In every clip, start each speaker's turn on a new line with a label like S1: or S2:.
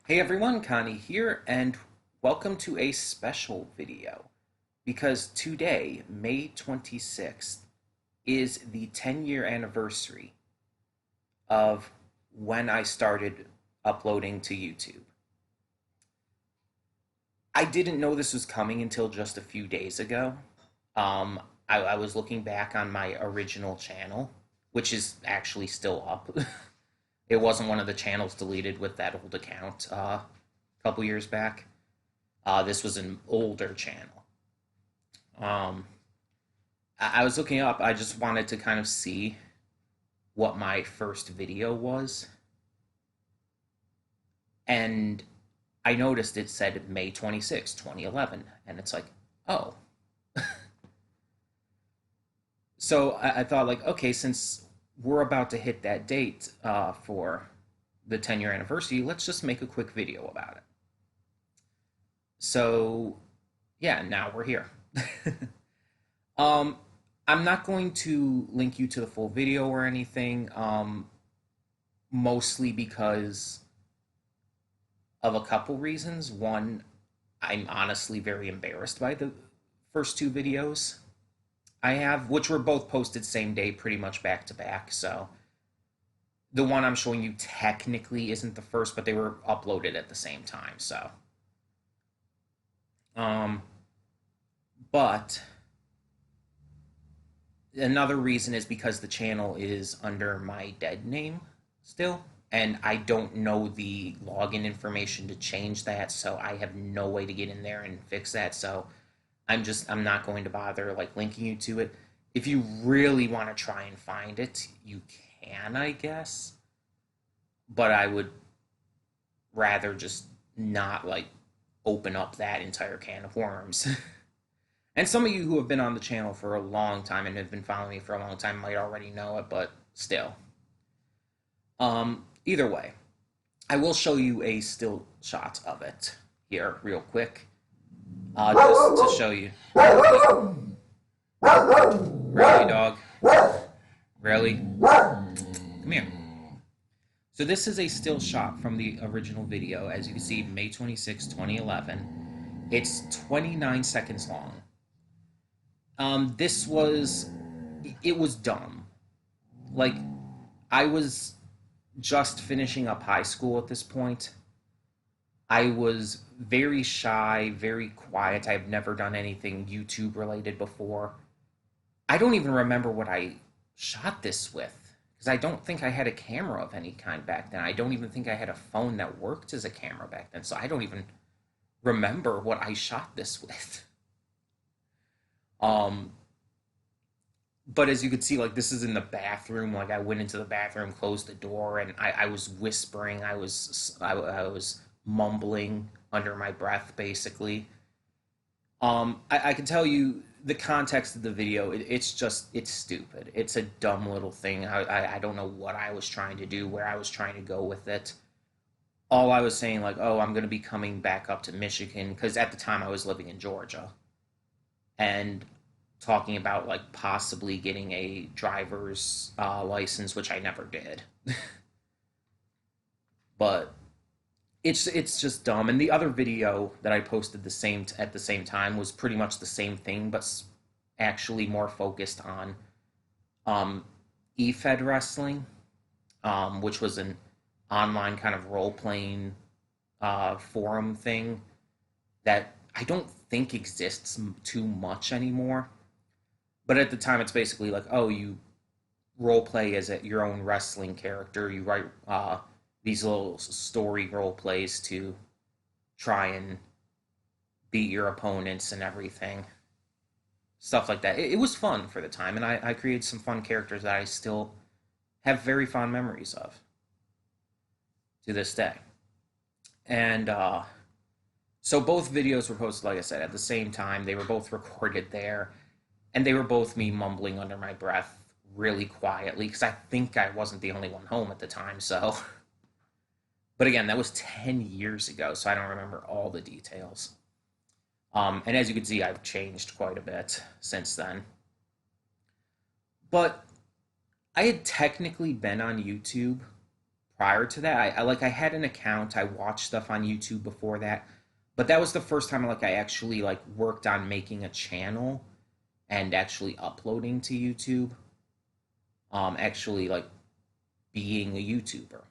S1: Hey everyone, Connie here, and welcome to a special video because today, May 26th, is the 10-year anniversary of when I started uploading to YouTube. I didn't know this was coming until just a few days ago. Um, I was looking back on my original channel, which is actually still up. It wasn't one of the channels deleted with that old account a couple years back. This was an older channel. Um, I was looking up. I just wanted to kind of see what my first video was, and I noticed it said May 26, 2011, and it's like, oh. So I thought, like, okay, since we're about to hit that date for the 10-year anniversary, let's just make a quick video about it. So, yeah, now we're here. um, I'm not going to link you to the full video or anything, mostly because of a couple reasons. One, I'm honestly very embarrassed by the first two videos I have, which were both posted same day, pretty much back to back. So the one I'm showing you technically isn't the first, but they were uploaded at the same time. So, um, but another reason is because the channel is under my dead name still, and I don't know the login information to change that, so I have no way to get in there and fix that. So I'm not going to bother like linking you to it. If you really want to try and find it, you can, I guess, but I would rather just not like open up that entire can of worms. And some of you who have been on the channel for a long time and have been following me for a long time might already know it, but still. Either way, I will show you a still shot of it here real quick, just to show you. Really, dog? Really? Come here. So this is a still shot from the original video. As you can see, May 26, 2011. It's 29 seconds long. This was, it was dumb. Like, I was just finishing up high school at this point. I was very shy, very quiet. I've never done anything YouTube related before. I don't even remember what I shot this with because I don't think I had a camera of any kind back then. I don't even think I had a phone that worked as a camera back then. So I don't even remember what I shot this with. Um, but as you could see, like this is in the bathroom. Like I went into the bathroom, closed the door, and I was whispering. I was mumbling under my breath, basically. I can tell you the context of the video. It's stupid. It's a dumb little thing. I don't know what I was trying to do, where I was trying to go with it. All I was saying, like, oh, I'm going to be coming back up to Michigan because at the time I was living in Georgia, and talking about like possibly getting a driver's license, which I never did. But it's just dumb. And the other video that I posted at the same time was pretty much the same thing, but actually more focused on um, eFed wrestling, which was an online kind of role playing forum thing that I don't think exists too much anymore. But at the time, it's basically like, oh, you role play as your own wrestling character. You write these little story role plays to try and beat your opponents and everything. Stuff like that. It was fun for the time, and I created some fun characters that I still have very fond memories of to this day. And so both videos were posted, like I said, at the same time. They were both recorded there, and they were both me mumbling under my breath really quietly because I think I wasn't the only one home at the time. So, but again, that was 10 years ago, so I don't remember all the details. And as you can see, I've changed quite a bit since then. But I had technically been on YouTube prior to that. I had an account. I watched stuff on YouTube before that, but that was the first time I actually like worked on making a channel and actually uploading to YouTube. Actually like being a YouTuber.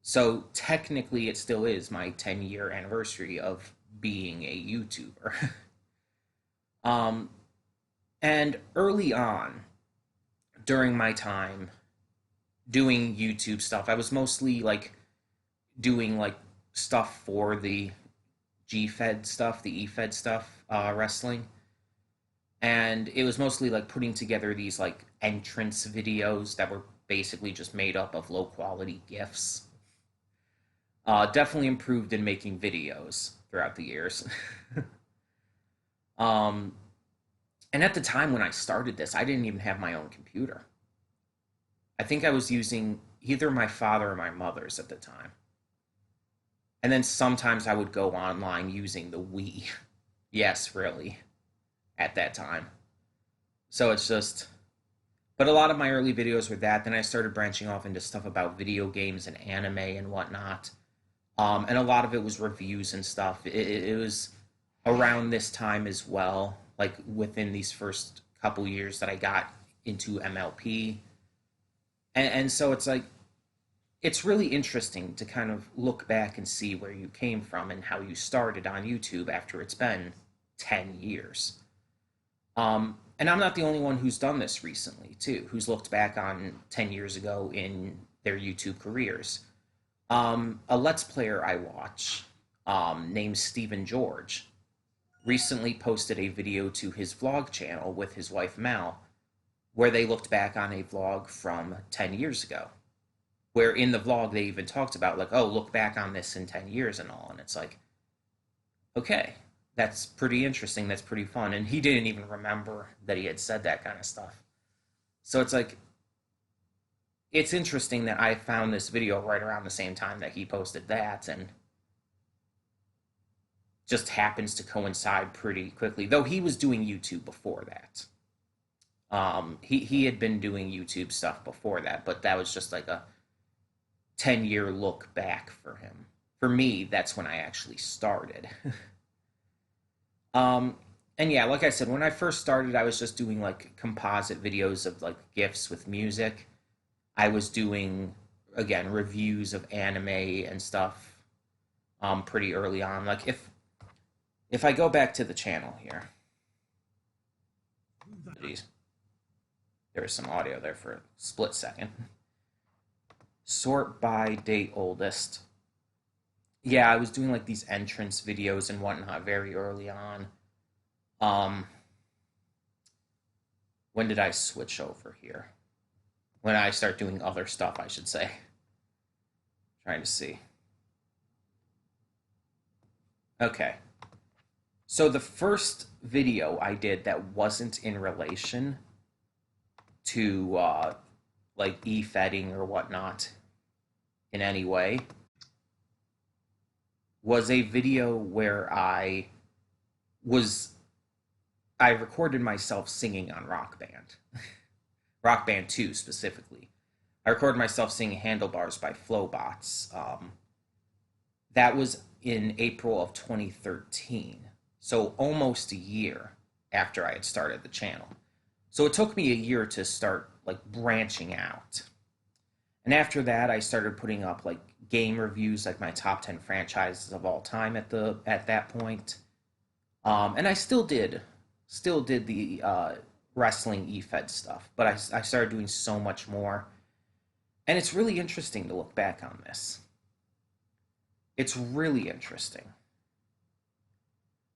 S1: So technically, it still is my 10-year anniversary of being a YouTuber. um, and early on, during my time doing YouTube stuff, I was mostly like doing like stuff for the G-Fed stuff, the E-Fed stuff, wrestling. And it was mostly like putting together these like entrance videos that were basically just made up of low quality GIFs. Definitely improved in making videos throughout the years. um, and at the time when I started this, I didn't even have my own computer. I think I was using either my father or my mother's at the time. And then sometimes I would go online using the Wii. Yes, really, at that time. So it's just, but a lot of my early videos were that. Then I started branching off into stuff about video games and anime and whatnot. And a lot of it was reviews and stuff. It was around this time as well, like within these first couple years that I got into MLP. And so it's like, it's really interesting to kind of look back and see where you came from and how you started on YouTube after it's been 10 years. And I'm not the only one who's done this recently, too, who's looked back on 10 years ago in their YouTube careers. A Let's Player I watch, named Stephen George, recently posted a video to his vlog channel with his wife Mel, where they looked back on a vlog from 10 years ago. Where in the vlog they even talked about, like, oh, look back on this in 10 years and all. And it's like, okay, that's pretty interesting. That's pretty fun. And he didn't even remember that he had said that kind of stuff. So it's like, it's interesting that I found this video right around the same time that he posted that, and just happens to coincide pretty quickly. Though he was doing YouTube before that. He had been doing YouTube stuff before that, but that was just like a 10-year look back for him. For me, that's when I actually started. um, and yeah, like I said, when I first started, I was just doing like composite videos of like GIFs with music. I was doing, again, reviews of anime and stuff pretty early on. Like if I go back to the channel here, geez, there was some audio there for a split second. Sort by date oldest. Yeah, I was doing like these entrance videos and whatnot very early on. Um, when did I switch over here? When I start doing other stuff, I should say. Trying to see. Okay. So the first video I did that wasn't in relation to like e-fedding or whatnot in any way was a video where was I recorded myself singing on Rock Band. Rock Band 2 specifically. I recorded myself singing Handlebars by Flowbots. That was in April of 2013. So almost a year after I had started the channel. So it took me a year to start like branching out. And after that, I started putting up like game reviews, like my top 10 franchises of all time at that point. And I still did the wrestling e-fed stuff, but I started doing so much more. And it's really interesting to look back on this. It's really interesting.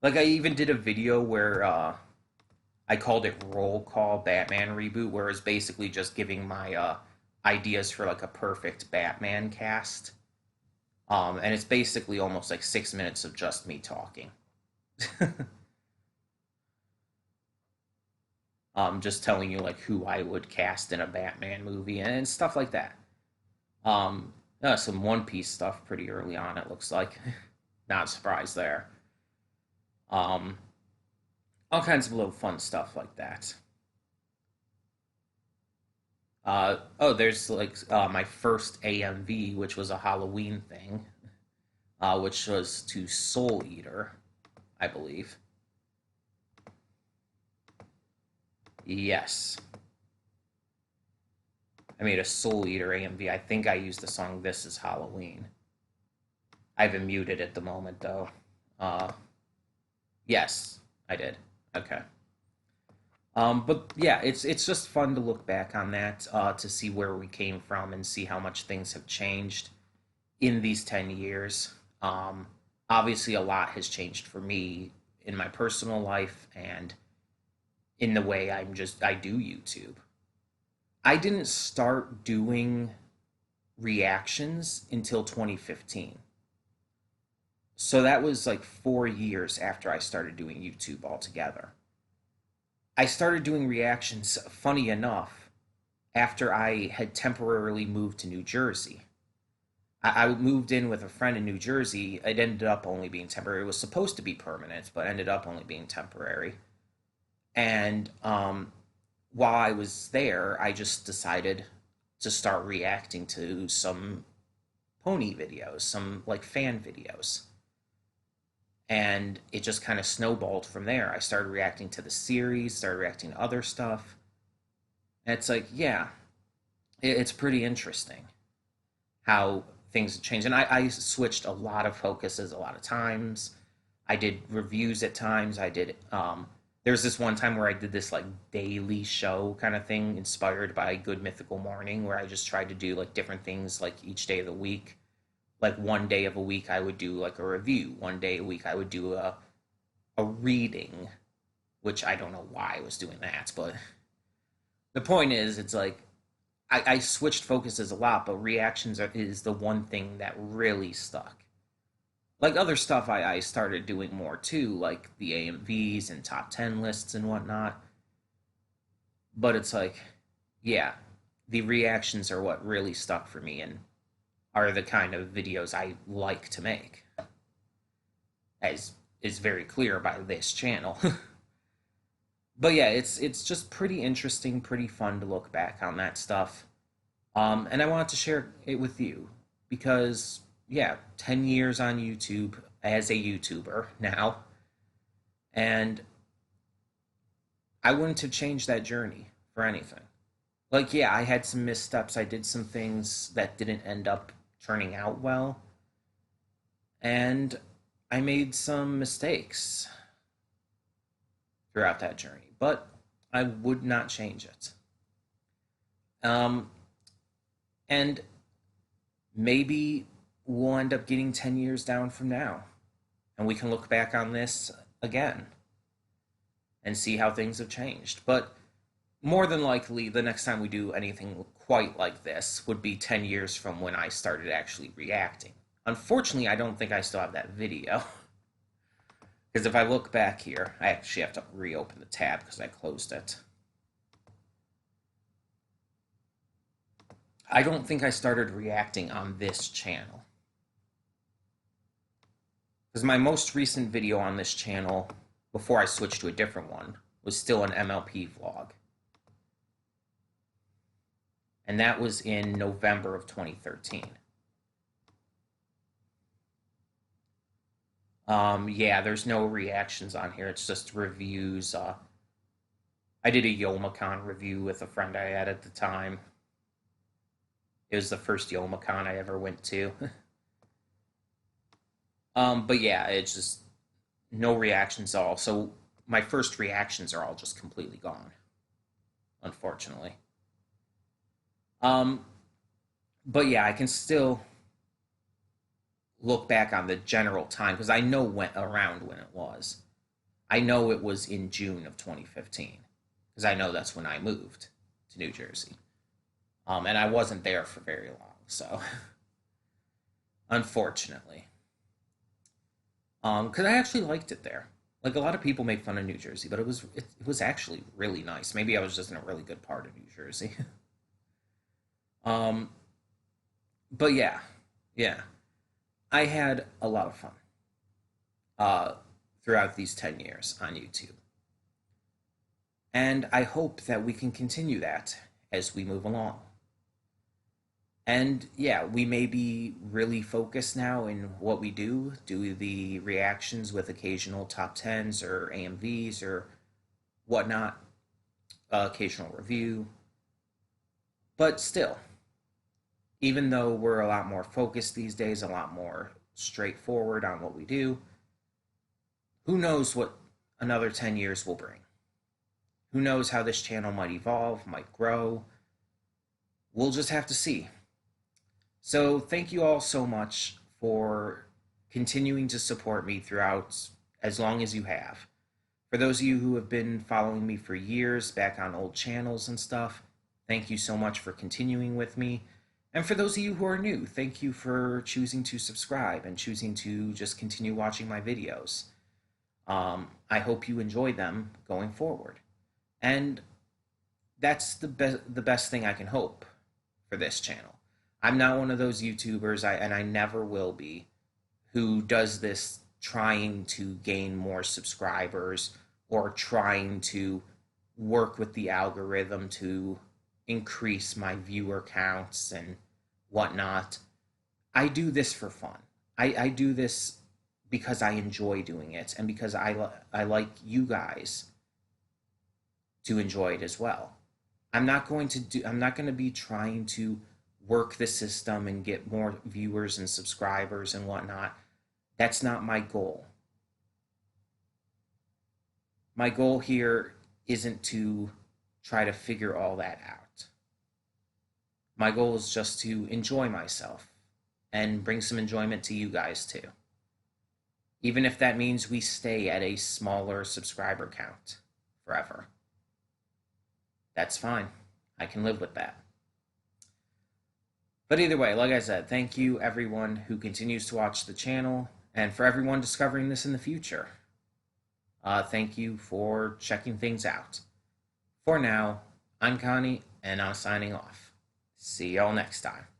S1: Like I even did a video where I called it Roll Call Batman Reboot, where it's basically just giving my ideas for like a perfect Batman cast. And it's basically almost like 6 minutes of just me talking. Just telling you like who I would cast in a Batman movie and stuff like that. Some One Piece stuff pretty early on, it looks like. Not surprised there. Um, all kinds of little fun stuff like that. Oh, there's like my first AMV, which was a Halloween thing, which was to Soul Eater, I believe. Yes, I made a Soul Eater AMV. I think I used the song "This Is Halloween." I have it muted at the moment though. Uh, yes, I did. Okay. But yeah, it's just fun to look back on that, to see where we came from and see how much things have changed in these 10 years. Um, Obviously, a lot has changed for me in my personal life and in the way I do YouTube. I didn't start doing reactions until 2015. So that was like 4 years after I started doing YouTube altogether. I started doing reactions, funny enough, after I had temporarily moved to New Jersey. I moved in with a friend in New Jersey. It ended up only being temporary. It was supposed to be permanent, but ended up only being temporary. And while I was there, I just decided to start reacting to some pony videos, some like fan videos. And it just kind of snowballed from there. I started reacting to the series, started reacting to other stuff. And it's like, yeah, it's pretty interesting how things change. And I switched a lot of focuses a lot of times. I did reviews at times. There was this one time where I did this like daily show kind of thing inspired by Good Mythical Morning, where I just tried to do like different things like each day of the week. Like one day of a week, I would do like a review. One day a week, I would do a reading, which I don't know why I was doing that, but the point is, it's like I switched focuses a lot, but is the one thing that really stuck. Like other stuff, I started doing more too, like the AMVs and top 10 lists and whatnot. But it's like, yeah, the reactions are what really stuck for me and are the kind of videos I like to make, as is very clear by this channel. But yeah, it's just pretty interesting, pretty fun to look back on that stuff. And I wanted to share it with you because, yeah, 10 years on YouTube as a YouTuber now, and I wouldn't have changed that journey for anything. Like, yeah, I had some missteps. I did some things that didn't end up turning out well, and I made some mistakes throughout that journey, but I would not change it. Um, and maybe we'll end up getting 10 years down from now, and we can look back on this again and see how things have changed. But more than likely, the next time we do anything quite like this would be 10 years from when I started actually reacting. Unfortunately, I don't think I still have that video. Because if I look back here, I actually have to reopen the tab because I closed it. I don't think I started reacting on this channel. Because my most recent video on this channel, before I switched to a different one, was still an MLP vlog. And that was in November of 2013. Yeah, there's no reactions on here. It's just reviews. I did a Yomacon review with a friend I had at the time. It was the first Yomacon I ever went to. But yeah, it's just no reactions at all. So my first reactions are all just completely gone, unfortunately. Um, but yeah, I can still look back on the general time because I know when it was. I know it was in June of 2015 because I know that's when I moved to New Jersey. And I wasn't there for very long, so unfortunately, because I actually liked it there. Like a lot of people make fun of New Jersey, but it was actually really nice. Maybe I was just in a really good part of New Jersey. um, but yeah, yeah, I had a lot of fun uh, throughout these 10 years on YouTube, and I hope that we can continue that as we move along. And yeah, we may be really focused now in what we do the reactions with occasional top 10s or AMVs or whatnot, occasional review. But still, even though we're a lot more focused these days, a lot more straightforward on what we do, who knows what another 10 years will bring? Who knows how this channel might evolve, might grow? We'll just have to see. So, thank you all so much for continuing to support me throughout as long as you have. For those of you who have been following me for years back on old channels and stuff, thank you so much for continuing with me. And for those of you who are new, thank you for choosing to subscribe and choosing to just continue watching my videos. I hope you enjoy them going forward. And that's the best thing I can hope for this channel. I'm not one of those YouTubers, and I never will be, who does this trying to gain more subscribers or trying to work with the algorithm to increase my viewer counts and whatnot. I do this for fun. I do this because I enjoy doing it and because I like you guys to enjoy it as well. I'm not going to be trying to work the system and get more viewers and subscribers and whatnot. That's not my goal. My goal here isn't to try to figure all that out. My goal is just to enjoy myself and bring some enjoyment to you guys too. Even if that means we stay at a smaller subscriber count forever. That's fine. I can live with that. But either way, like I said, thank you everyone who continues to watch the channel and for everyone discovering this in the future. Thank you for checking things out. For now, I'm Connie and I'm signing off. See y'all next time.